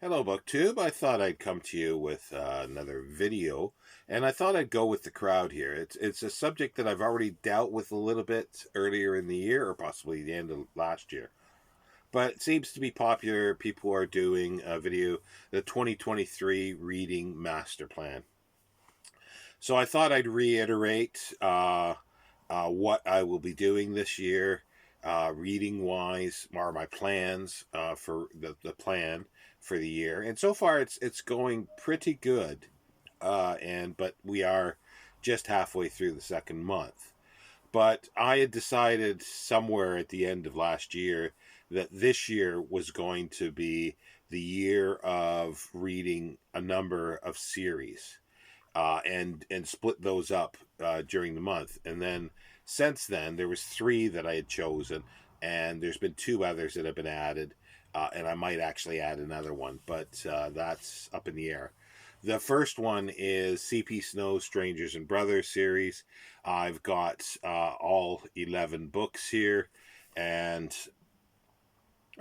Hello, Booktube. I thought I'd come to you with another video, and I thought I'd go with the crowd here. It's a subject that I've already dealt with a little bit earlier in the year, or possibly the end of last year. But it seems to be popular. People are doing a video, the 2023 Reading Master Plan. So I thought I'd reiterate what I will be doing this year, reading wise, are my plans for the plan for the year. And so far, it's going pretty good. But we are just halfway through the second month. But I had decided somewhere at the end of last year that this year was going to be the year of reading a number of series and split those up during the month. And then since then, there was three that I had chosen, and there's been two others that have been added, and I might actually add another one, but that's up in the air. The first one is C.P. Snow's Strangers and Brothers series. I've got all 11 books here, and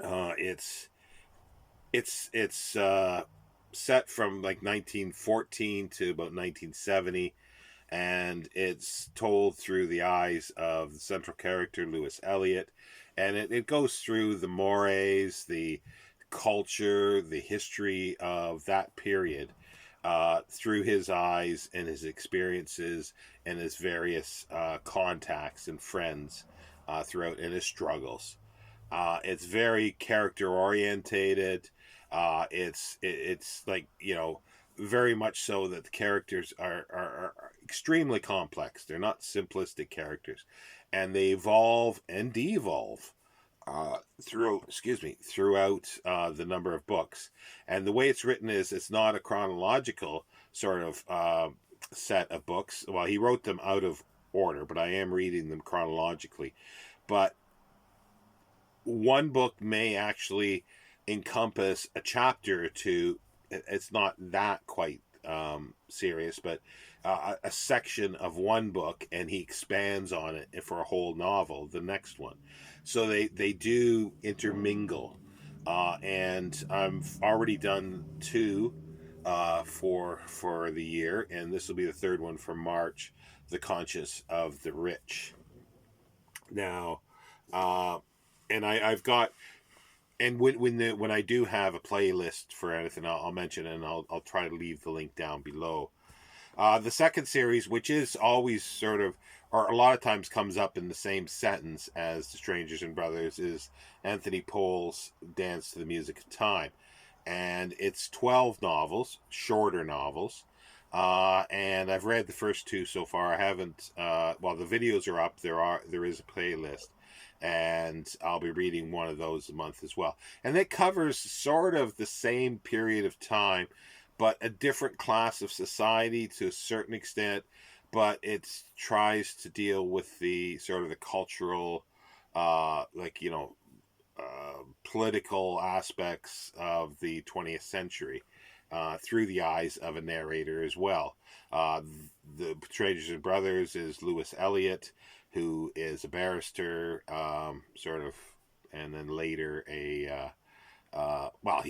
it's set from like 1914 to about 1970, and it's told through the eyes of the central character Lewis Elliot, and it goes through the mores, the culture, the history of that period through his eyes and his experiences and his various contacts and friends throughout, and his struggles. It's very character orientated. It's like, very much so that the characters are extremely complex. They're not simplistic characters, and they evolve and de-evolve throughout the number of books. And the way it's written is it's not a chronological sort of set of books. Well, he wrote them out of order, but I am reading them chronologically. But one book may actually encompass a chapter or two. It's not that quite serious, but a section of one book, and he expands on it for a whole novel, the next one. So they do intermingle. And I've already done two for the year, and this will be the third one for March, The Conscience of the Rich. Now, uh, and I've got, and when I do have a playlist for anything, I'll mention it, and I'll try to leave the link down below. The second series, which is always sort of, or a lot of times comes up in the same sentence as The Strangers and Brothers, is Anthony Pohl's Dance to the Music of Time. And it's 12 novels, shorter novels. And I've read the first two so far. I haven't, well, the videos are up. There is a playlist, and I'll be reading one of those a month as well. And it covers sort of the same period of time, but a different class of society to a certain extent. But it tries to deal with the sort of the cultural, political aspects of the 20th century through the eyes of a narrator as well. The Strangers and Brothers is Lewis Elliot, who is a barrister, sort of, and then later he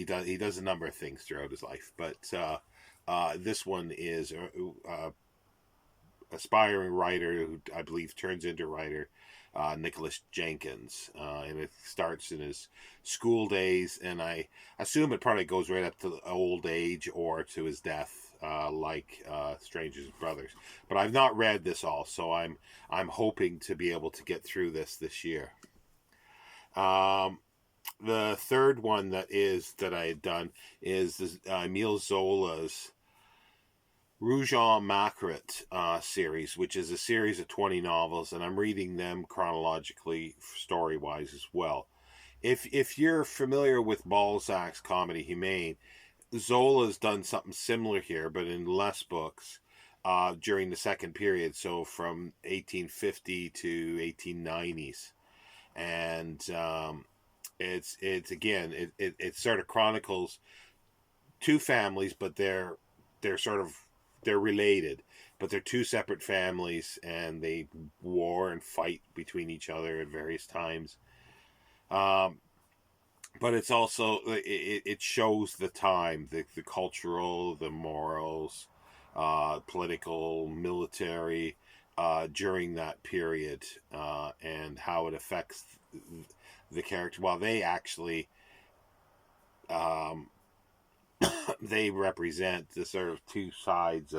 does a number of things throughout his life, but this one is a aspiring writer who I believe turns into writer, Nicholas Jenkins, and it starts in his school days, and I assume it probably goes right up to old age or to his death, like Strangers and Brothers. But I've not read this all, so I'm hoping to be able to get through this year. The third one that I had done is this, Emile Zola's Rougon Macquart series, which is a series of 20 novels, and I'm reading them chronologically, story-wise as well. If you're familiar with Balzac's Comedy Humaine, Zola's done something similar here, but in less books during the second period, so from 1850 to 1890s. And it's again, it sort of chronicles two families, but they're related, but they're two separate families, and they war and fight between each other at various times. Um, but it's also it shows the time, the cultural, the morals, political, military, during that period, and how it affects the character. While they actually um, they represent the sort of two sides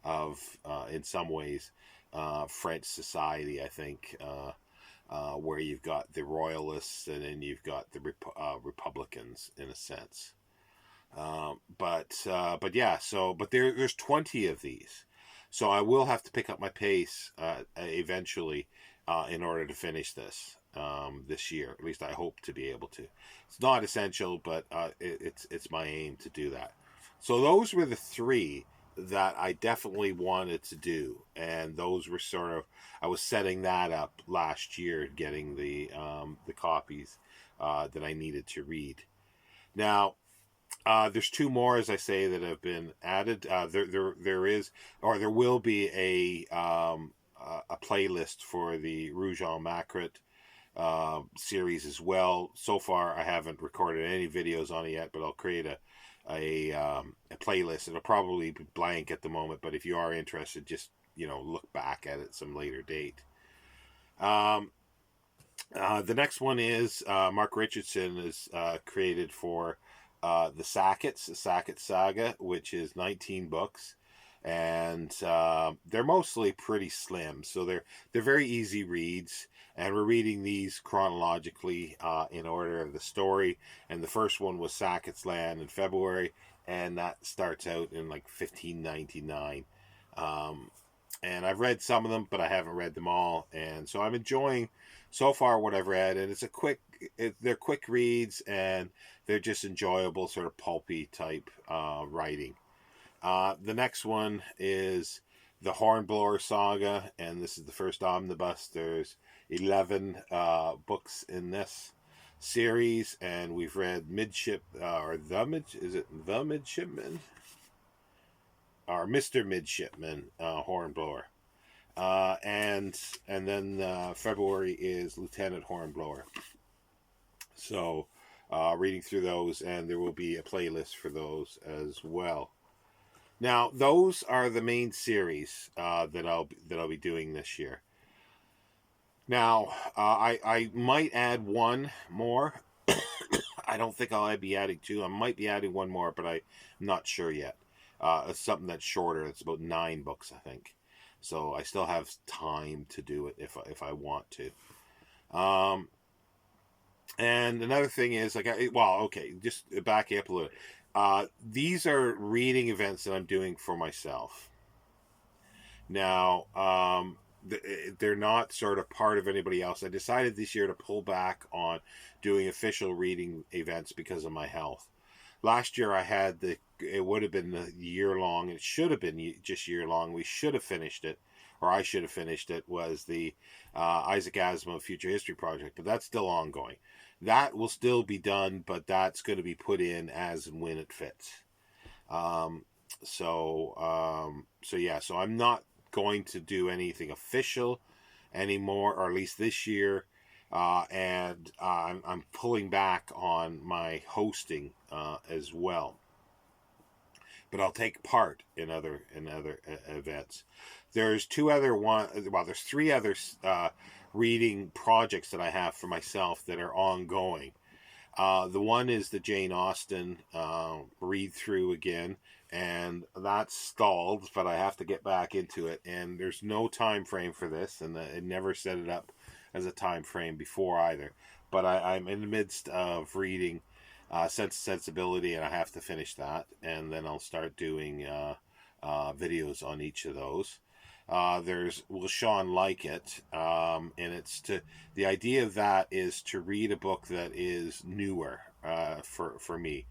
of in some ways, French society, I think. Where you've got the royalists and then you've got the Republicans in a sense. But yeah, but there's 20 of these, so I will have to pick up my pace eventually in order to finish this this year. At least I hope to be able to. It's not essential, but it's my aim to do that. So those were the three that I definitely wanted to do, and those were sort of, I was setting that up last year, getting the copies that I needed to read. Now, there's two more, as I say, that have been added. There is, or there will be a playlist for the Rouge en Macret series as well. So far, I haven't recorded any videos on it yet, but I'll create a playlist. It'll probably be blank at the moment, but if you are interested, just look back at it some later date. The next one is Mark Richardson is created for the Sackett Saga, which is 19 books, and they're mostly pretty slim, so they're very easy reads. And we're reading these chronologically in order of the story. And the first one was Sackett's Land in February, and that starts out in like 1599. And I've read some of them, but I haven't read them all, and so I'm enjoying so far what I've read. And they're quick reads, and they're just enjoyable, sort of pulpy type writing. The next one is the Hornblower Saga, and this is the first omnibus. There's 11 books in this series, and we've read is it the Midshipman? Or Mr. Midshipman Hornblower. And then February is Lieutenant Hornblower. So reading through those, and there will be a playlist for those as well. Now, those are the main series that I'll be doing this year. Now, I might add one more. I don't think I'll be adding two. I might be adding one more, but I'm not sure yet. It's something that's shorter. It's about 9 books, I think. So I still have time to do it if I want to. And another thing is, just back up a little. These are reading events that I'm doing for myself. Now, they're not sort of part of anybody else. I decided this year to pull back on doing official reading events because of my health. Last year I had it would have been a year long. It should have been just year long. We should have finished it, or I should have finished it, was the Isaac Asimov Future History Project, but that's still ongoing. That will still be done, but that's going to be put in as and when it fits. So I'm not going to do anything official anymore, or at least this year. And I'm pulling back on my hosting as well, but I'll take part in other events. There's there's 3 other reading projects that I have for myself that are ongoing. The one is the Jane Austen read through again, and that's stalled, but I have to get back into it, and there's no time frame for this, and I never set it up as a time frame before either. But I'm in the midst of reading Sense and Sensibility, and I have to finish that, and then I'll start doing videos on each of those. There's Will Sean Like It? And the idea of that is to read a book that is newer for me,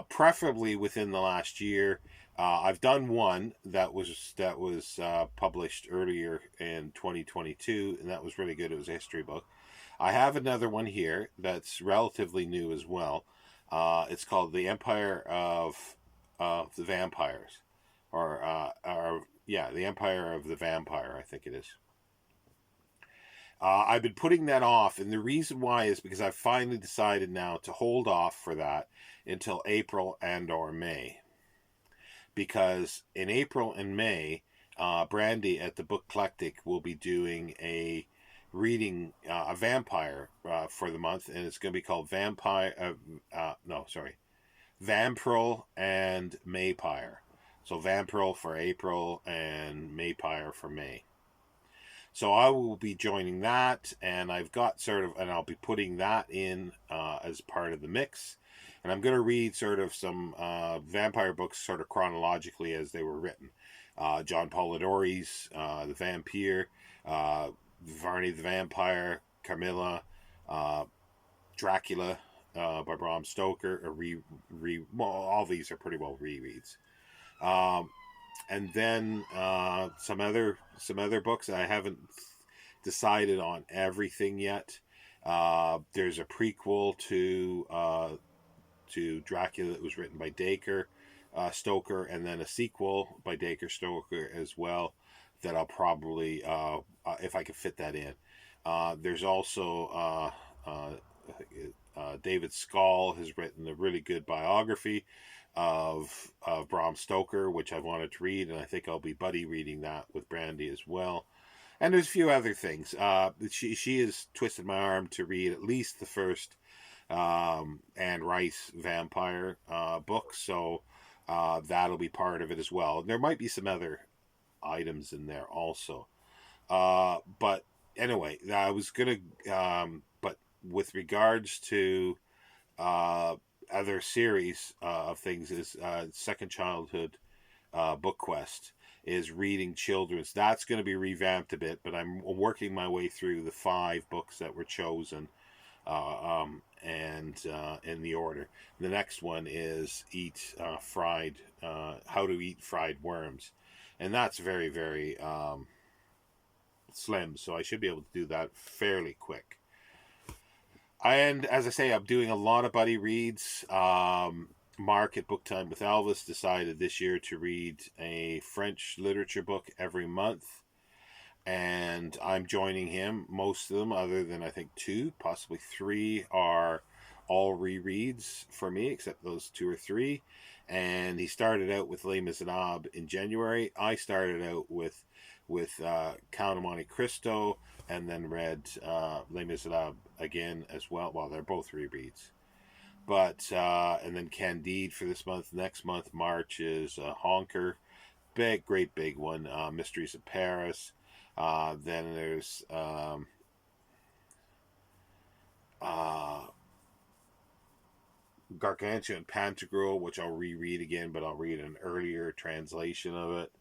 preferably within the last year. I've done one that was published earlier in 2022, and that was really good. It was a history book. I have another one here that's relatively new as well. It's called The Empire of the Vampires, The Empire of the Vampire, I think it is. I've been putting that off, and the reason why is because I've finally decided now to hold off for that until April and or May. Because in April and May, Brandy at the Book Eclectic will be doing a reading, a vampire for the month, and it's going to be called VAMpril and MayPIRE. So VAMpril for April and MayPIRE for May. So I will be joining that, and I've got and I'll be putting that in as part of the mix. And I'm going to read sort of some vampire books sort of chronologically as they were written. John Polidori's The Vampire, Varney the Vampire, Carmilla, Dracula by Bram Stoker. All these are pretty well rereads. And then some other books. I haven't decided on everything yet. There's a prequel to Dracula that was written by Dacre Stoker, and then a sequel by Dacre Stoker as well that I'll probably, if I can fit that in. There's also David Skoll has written a really good biography of Bram Stoker, which I wanted to read, and I think I'll be buddy reading that with Brandy as well. And there's a few other things. She has twisted my arm to read at least the first Anne Rice vampire book, so that'll be part of it as well. There might be some other items in there also. But anyway, I was gonna. But with regards to other series of things, is Second Childhood Book Quest is reading children's. That's going to be revamped a bit, but I'm working my way through the 5 books that were chosen, and in the order. The next one is How to Eat Fried Worms, and that's very, very slim, so I should be able to do that fairly quick. And as I say, I'm doing a lot of buddy reads. Mark at Book Time with Elvis decided this year to read a French literature book every month, and I'm joining him. Most of them, other than I think 2, possibly 3, are all rereads for me, except those 2 or 3. And he started out with Les Miserables in January. I started out with Count of Monte Cristo, and then read Les Miserables again as well. Well, they're both rereads. But, and then Candide for this month. Next month, March, is Honker. Great big one. Mysteries of Paris. Then there's Gargantua and Pantagruel, which I'll reread again, but I'll read an earlier translation of it.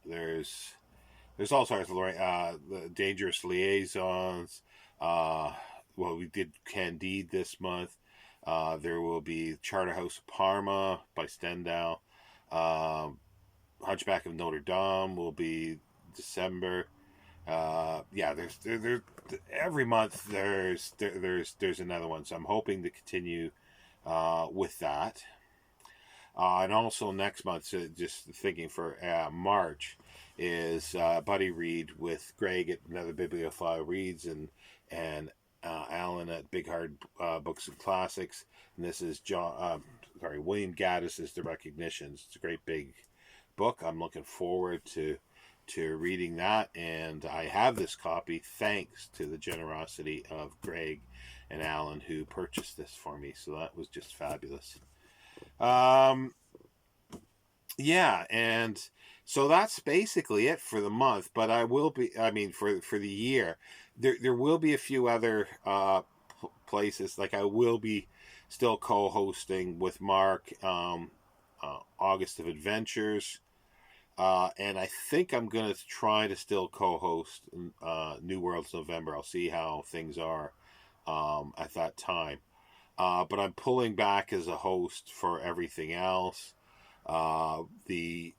There's all sorts of the Dangerous Liaisons. Well, we did Candide this month. There will be Charterhouse of Parma by Stendhal. Hunchback of Notre Dame will be December. There's every month there's another one, so I'm hoping to continue with that. And also next month, so just thinking for March, is buddy read with Greg at Another Bibliophile Reads and Alan at Big Hard Books and Classics. And this is William Gaddis's The Recognitions. It's a great big book. I'm looking forward to reading that, and I have this copy thanks to the generosity of Greg and Alan, who purchased this for me. So that was just fabulous. And so that's basically it for the month, but for the year, there will be a few other places. Like I will be still co-hosting with Mark August of Adventures, and I think I'm going to try to still co-host New Worlds November. I'll see how things are at that time. But I'm pulling back as a host for everything else. The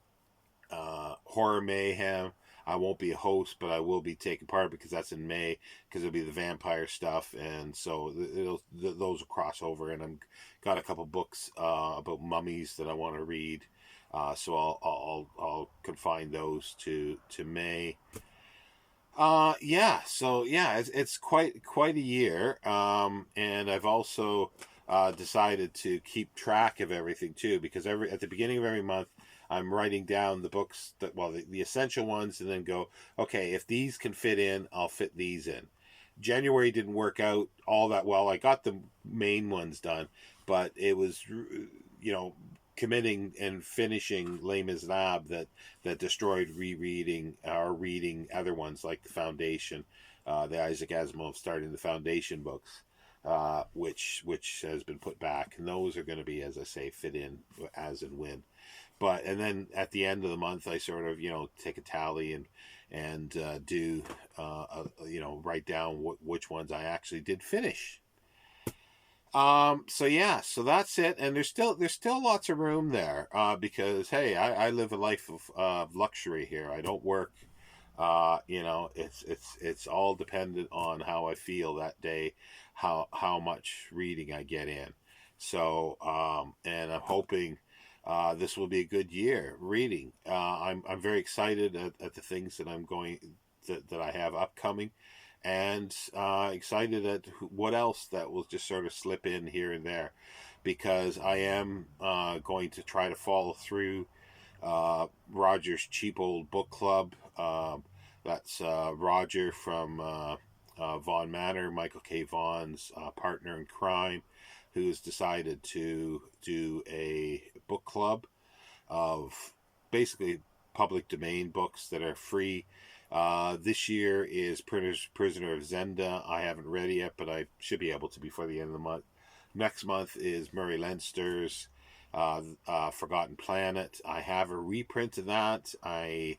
Horror Mayhem, I won't be a host, but I will be taking part because that's in May, because it'll be the vampire stuff, and so those will cross over. And I've got a couple books about mummies that I want to read, so I'll confine those to May. Yeah. So yeah, it's quite a year. And I've also decided to keep track of everything too, because every at the beginning of every month, I'm writing down the books that, well, the essential ones, and then go, okay, if these can fit in, I'll fit these in. January didn't work out all that well. I got the main ones done, but it was, you know, committing and finishing Les Miserables that destroyed rereading or reading other ones like the Foundation, the Isaac Asimov starting the Foundation books, which has been put back, and those are going to be, as I say, fit in as and when. But and then at the end of the month, I sort of, take a tally and do write down which ones I actually did finish. So yeah, so that's it, and there's still lots of room there, because hey, I live a life of luxury here. I don't work. It's all dependent on how I feel that day, how much reading I get in. So and I'm hoping this will be a good year reading. I'm very excited at the things that I have upcoming, and excited at what else that will just sort of slip in here and there, because I am going to try to follow through Roger's Cheap Old Book Club. That's Roger from Vaughn Manor, Michael K. Vaughn's partner in crime, who's decided to do a book club of basically public domain books that are free. This year is Prisoner of Zenda. I haven't read it yet, but I should be able to before the end of the month. Next month is Murray Leinster's Forgotten Planet. I have a reprint of that. I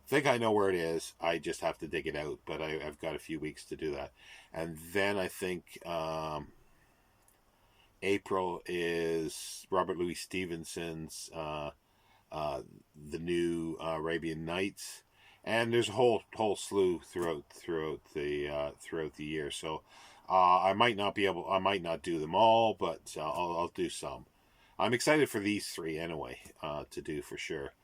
think I know where it is. I just have to dig it out, but I've got a few weeks to do that. And then I think April is Robert Louis Stevenson's uh, the new Arabian Nights, and there's a whole slew throughout the year. So I might not do them all, but I'll do some. I'm excited for these three anyway, to do for sure.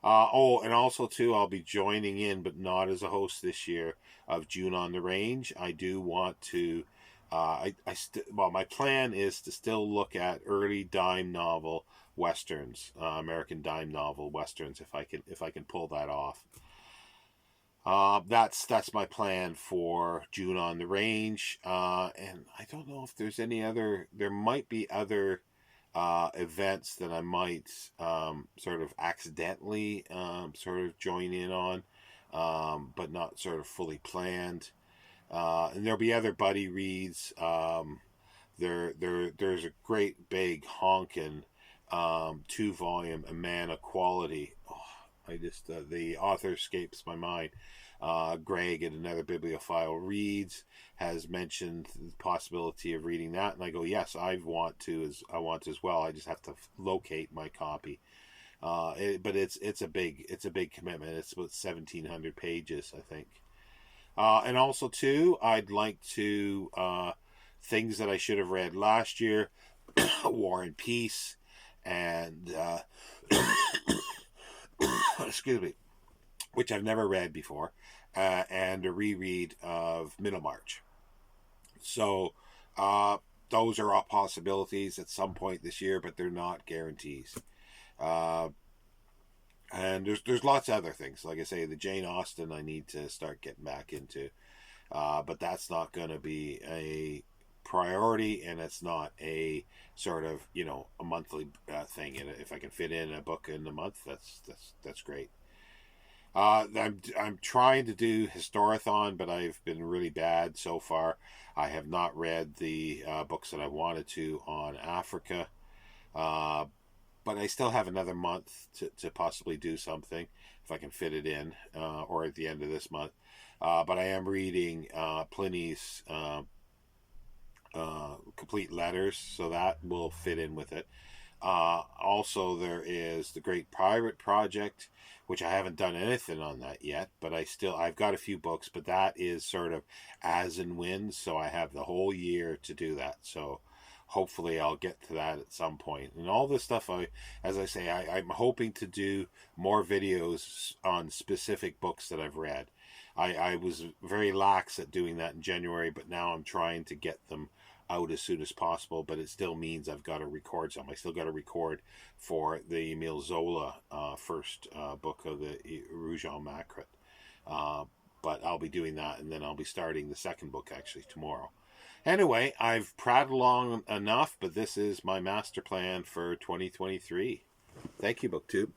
And also too, I'll be joining in, but not as a host this year, of June on the Range. I do want to. My plan is to still look at early dime novel westerns, American dime novel westerns, if I can pull that off. That's my plan for June on the Range, and I don't know if there's any other. There might be other events that I might sort of accidentally sort of join in on, but not sort of fully planned. And there'll be other buddy reads. There's a great big honkin' 2-volume A Man of Quality. Oh, the author escapes my mind. Greg at Another Bibliophile Reads has mentioned the possibility of reading that, and I go, yes, I want to as well. I just have to locate my copy. But it's a big commitment. It's about 1,700 pages, I think. And also too, I'd like to things that I should have read last year, War and Peace, and excuse me, which I've never read before, and a reread of Middlemarch. So those are all possibilities at some point this year, but they're not guarantees. Uh, and there's lots of other things. Like I say, the Jane Austen I need to start getting back into, but that's not going to be a priority, and it's not a sort of a monthly thing. And if I can fit in a book in a month, that's great. I'm trying to do Historathon, but I've been really bad so far. I have not read the books that I wanted to on Africa, uh, but I still have another month to possibly do something if I can fit it in, or at the end of this month. But I am reading Pliny's complete letters, so that will fit in with it. Also, there is the Great Pirate Project, which I haven't done anything on that yet, but I've got a few books, but that is sort of as and when, so I have the whole year to do that. So hopefully I'll get to that at some point. And all this stuff, as I say, I'm hoping to do more videos on specific books that I've read. I was very lax at doing that in January, but now I'm trying to get them out as soon as possible. But it still means I've got to record some. I still got to record for the Emile Zola first book of the Rouge en Macre. But I'll be doing that, and then I'll be starting the second book actually tomorrow. Anyway, I've prattled on enough, but this is my master plan for 2023. Thank you, BookTube.